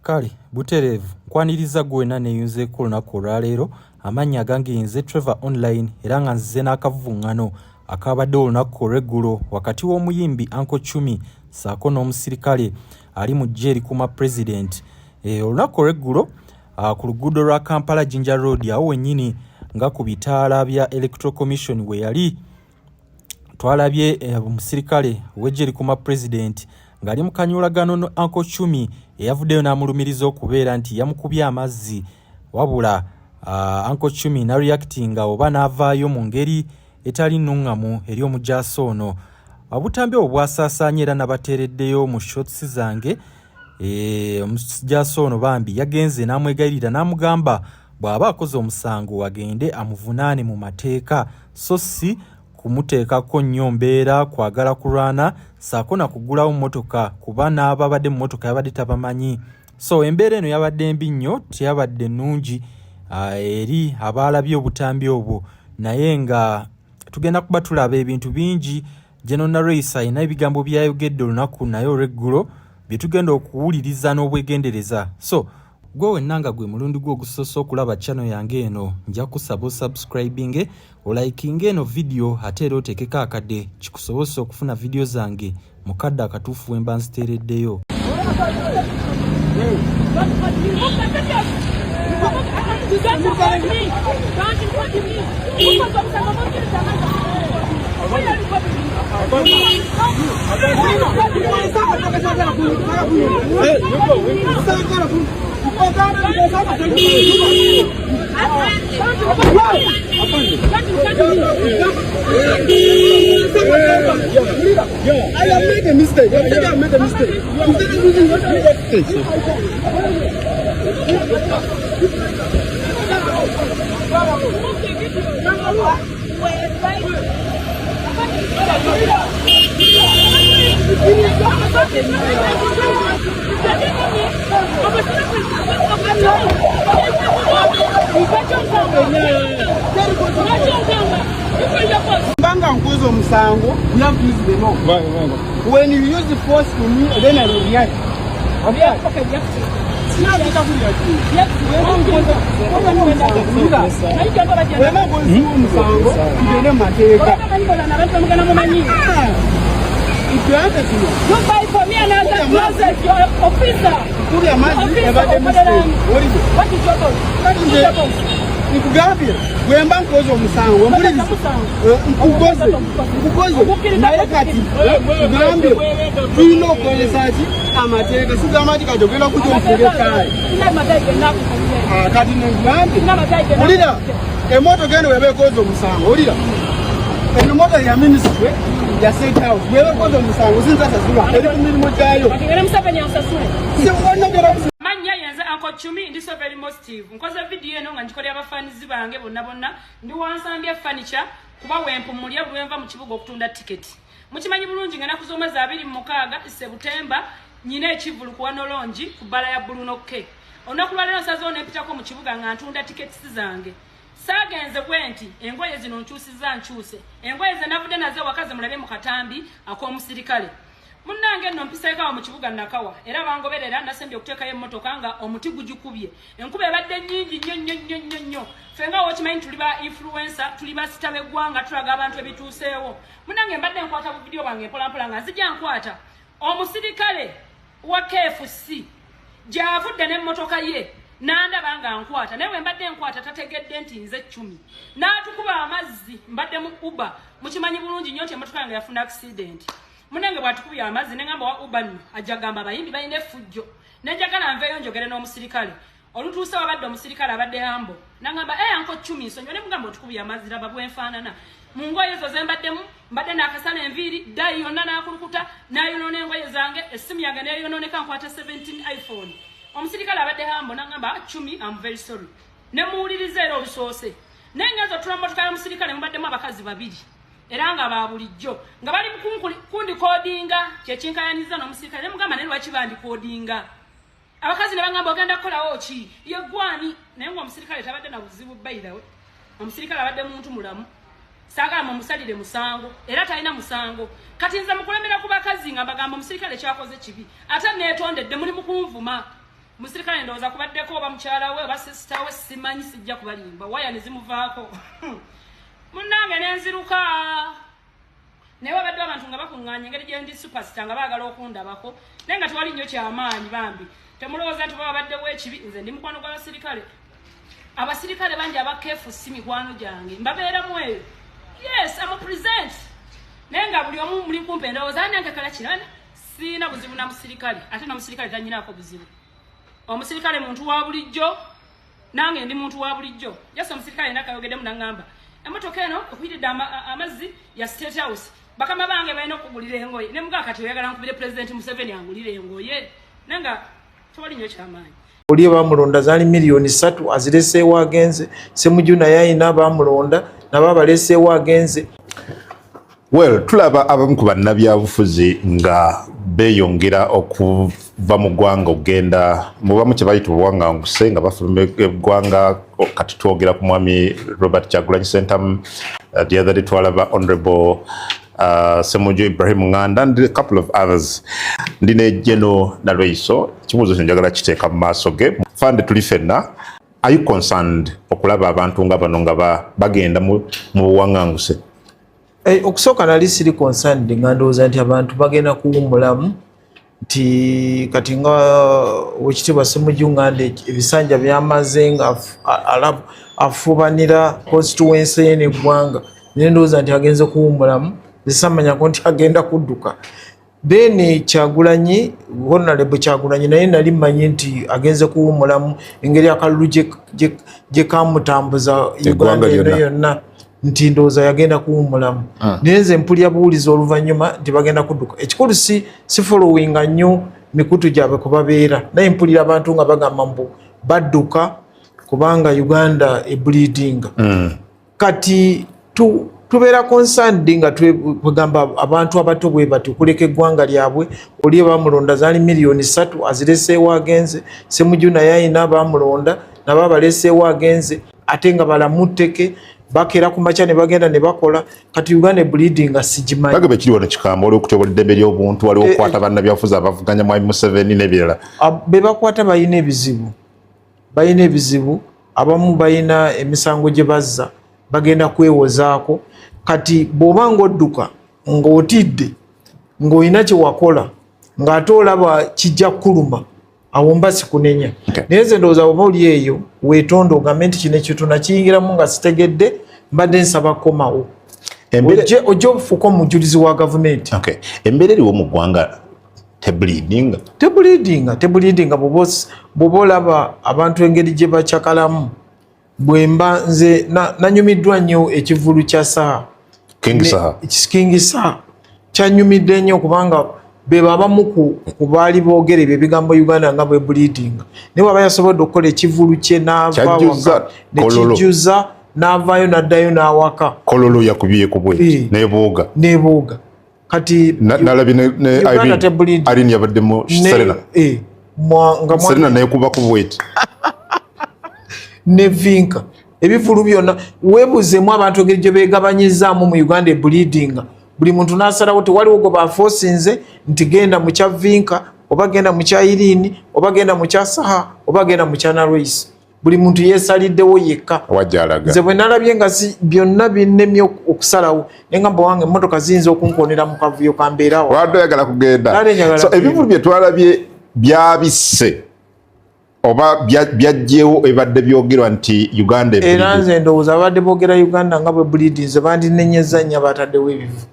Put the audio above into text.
Kale buterevu nkwaniriza gwena neyunzeeko olunaku olwaleero amannya agange nze Trevor Online era nga nzize n'akavuŋŋano akabadde olunaku olw'eggulo wakati w'omuyimbi Uncle Chumi ssaako n'omusirikale ali mu ggye erikuuma President. Olunaku olw'eggulo ku luguudo lwa Kampala Jinja Road awo wennyini nga ku bitaala bya Electoral Commission we yali twalabye omusirikale w'eggye erikuuma President ng'ali mu kanyulagano no Uncle Chumi eyavuddeyo n'amulumiriza okubeera nti yamukubye amazzi wabula Uncle Chumi na reactinga oba n'avaayo mu ngeri etali nnuŋŋamu eri omujaasi ono. Obutambi obwo bwasaasaanye era nabateereddeyo mu shots zange. Omujaasi ono bambi yagenze n'amwegayirira n'amugamba bw'aba akoze omusango agende amuvunaane mu mateeka so si kumuteekako nnyo mbeera kwagala kulwana ssaako na kugulawo mmotoka kuba n'ababadde mu mmotoka yabadde tabamanyi. So embeera eno yabadde mbi nnyo teyabadde nnungi eri abaalabye obutambi obwo naye nga tugenda kuba tulaba ebintu bingi. General Race ayina ebigambo byayogedde olunaku naye olw'eggulo bye tugenda okuwuliriza n'obwegendereza. So gwe wennanga gwe mulundi gwo ogusoose okulaba channel yange eno nja kusaba osubscribinge olaikinge eno video ate era oteekeko akadde kikusobose okufuna video zange mu kadde akatuufu we mba nziteereddeyo. I have made a mistake. I have made a mistake. Instead of using what Banga nkuzo musango, you have to use the law. When you use the force to me, then I will react. If you have to don't buy for me another closet, your officer. Put your money about the mistake. What is your cause? Nikugambira wemba nkozo omusango nkugoze naye kati kugambira tulina okukozesa ki amateeka sigamba nti kati ogenda kujja omufunge kale kati nekugambye olira emmotoka eno weba ekoza omusango olira eno moto ya minisitule ya state house weba ekoza omusango sinzasasula eri ku mirimu gyayo Uncle Chumi ndi so very positive. Nkoze video eno nga njikolera abafanizi bange bonna ndi wansambya furniture kuba wempumulya bwenva mu kibuga okutunda ticket. Mukimanyi bulungi nga nakuzoma za 26 September nyine ekivulu ku Wanolongi ku bala ya Bruno K. Onakulwalero sazo nepitako mu kibuga nga ntunda tickets zange. Sagenze bwenti engoye zino nkyusiza nkyuse. Engoye ze navude nazo wakaze mulabe mu katambi akomusirikale. Munange no mpiseka mu kibuga nakawa era bangoberera nasembye okuteekayo emmotoka nga omuti gujukubye enkube ebadde nnyingi nnyo fenga wokimanyi tuli ba influencer tuli ba sitabe gwanga tulaga abantu ebituuseewo munange mbadde nkwata bu video bange mpolampola nga zijja nkwata omusirikale wa KFC gyavudde n'emmotoka ye nandaba nga nkwata naye mbadde nkwata tategedde nti nze 10 n'atukuba amazzi mbadde mu Uber mukimanyi bulungi nnyo nti emmotoka yange yafuna accident. Munenge bwatukubye amazzi nengamba wa Ubanu ajagamba bayimbi bayine fujjo nejagala nveyo njogere n'omusirikale olutuusa wabadde omusirikale abadde hambo nangamba Uncle Chumi nsonyiwe mugamba otukubye amazzi laba bwenfaanana mu ngoye ezo zembaddemu mbadde n'akasala enviiri dayi yonna n'akulukuta n'ayonoona engoye zange essimu yange n'eyonooneka nkwata 17 iPhone omusirikale abadde hambo nangamba Chumi I'm very sorry ne muwuliriza era olusoose nengenza otula mmotoka y'omusirikale mubaddemu abakazi babiri era nga babulijjo nga bali kundi kodi kodinga kyekinkayaniza n'omusirikale ne mugamba naye lwaki bandikodinga abakazi ne bagamba ogenda kukolawo ki ye gwani naye ng'omusirikale tabadde na buzibu bayirawe omusirikale abadde muntu mulamu saagala mumusalire musango era talina musango kati nze mukulembera ku bakazi nga bagamba omusirikale kyakoze kibi ate neetondedde muli mukunvuma omusirikale ndowooza kubaddeko oba mukyala we oba sisita we simanyi sijja kubalimba waya ne zimuvaako munnange nenziruka naye wabadde abantu nga bakuŋŋaanya engeri gye ndi supasita nga baagala okundabako naye nga tewali nnyo kyamaanyi bambi temulowooza nti babaddewo ekibi nze ndi mukwano gw'abasirikale abasirikale bangi abakeefusi mikwano gyange mbabeeramu eyo yes amupresent naye nga buli omu muli kumpe ndowooza nange kala kirane siina buzibu na musirikale ate namusirikale tanyinaako buzibu omusirikale muntu wa bulijjo nange ndi muntu wa bulijjo yes omusirikale nakayogeddemu naŋŋamba emotoka eno okuyiridde amazzi ya State House bakama bange balina okugulira engoye ne mugaa kati oyagala nkubire President Museveni angulire engoye naye nga tewali nnyo kyamaanyi oli bamulonda zaali miliyoni 3 azireseewo agenze Ssemujju naye ayina bamulonda nabo abaleseewo agenze. Well, tulaba abamu ku bannabyabufuzi nga beeyongera okuva mu ggwanga ogenda mubamu kye bayita obuwaŋŋanguse nga bafuluma eggwanga kati twogera ku mwami Robert Kyagulanyi Ssentamu the other day twalaba Honorable Ssemujju Ibrahim Nganda and a couple of others. Ndine Jeno Nalweiso kibuuzo kino njagala kiteeka mu maaso ge fande tuli fenna. Are you concerned okulaba abantu nga bano nga bagenda mu buwaŋŋanguse? Okusooka nali siri concerned nga ndowooza nti abantu bagenda kuwummulamu nti kati nga wekitiibwa Ssemujju Nganda ebisanja byamaze nga afubanira constituency ye n'eggwanga naye ndowooza nti agenze kuwummulamu zisamanyako nti agenda kudduka. Then Kyagulanyi Honorable Kyagulanyi naye nali mmanyi nti agenze kuwummulamu engeri akalulu gye kamutambuza Uganda yonna nti ndowooza yagenda kuwummulamu naye nze mpulira buwulizi oluvannyuma nti bagenda kudduka. Ekikulu si followinga nnyo mikutu gyabwe kubabeera naye mpulira abantu nga bagamba mbu badduka kubanga Uganda ebleedinga. Kati tubeera concerned nga twegamba abantu abato bwe bati kuleka eggwanga lyabwe oli bamulonda zaali miliyoni 3 azireseewo agenze Ssemujju naye ayina bamulonda nabo abaleseewo agenze ate nga balamutteke bakera ku makya ne bagenda ne bakola kati Uganda bleeding sigimanyi. Bagamba kiri wano kikambo oli okutobola eddembe ly'obuntu waliwo okukwata bannabyabufuzi abavuganya mwami Museveni n'ebirala. Be bakwata balina ebizibu abamu balina emisango gye bazza bagenda kwewozaako kati bw'oba ng'odduka ng'otidde ng'olina kye wakola ng'ate olaba kijja kuluma awo mba sikunenya. Naye nze ndowooza oba oli eyo weetonda ogambe nti kino ekituna kiyingiramu nga sitegedde mbadde nsaba komawo ojja ofuuka omujulizi wa gavumenti. Embeera eriwo mu ggwanga tebleedinga bw'oba olaba abantu engeri gye bakyakalamu bwemba nze nanyumiddwa nnyo ekivulu kya King Saha kyanyumidde nnyo kubanga beba abamu ku baali boogera ebyo ebigambo Uganda nga bwe bleedinga naye waba yasobodde okukola ekivulu kye n'avawaka nekijjuza n'avaayo n'addayo n'awaka kololo yakubye ku bwe neebooga kati nalabye ne Irene yabadde mu Serena neekuba ku bweti ne Vinka ebivulu byonna weebuzeemu abantu engeri gye beegabanyizaamu mu Uganda bleedinga buli muntu n'asalawo tewaliwo gwe bafoosinze nti genda mu kya Vinka oba genda mu kya Irene oba genda mu kya Saha oba genda mu kya Nalweiso buli muntu yeesaliddewo yekka. Nze bwe nalabye nga byonna binnemye okusalawo naye nga mbawange emmotoka ziyinza okunkonera mu kavuyo kambeerawo wadde oyagala kugenda ebivulu bye twalabye byabisse oba byajjeewo ebadde byogerwa nti Uganda era nze ndowooza abadde boogera Uganda nga bwe bleeding ze bandinenyeza nnyo bataddewo ebivu.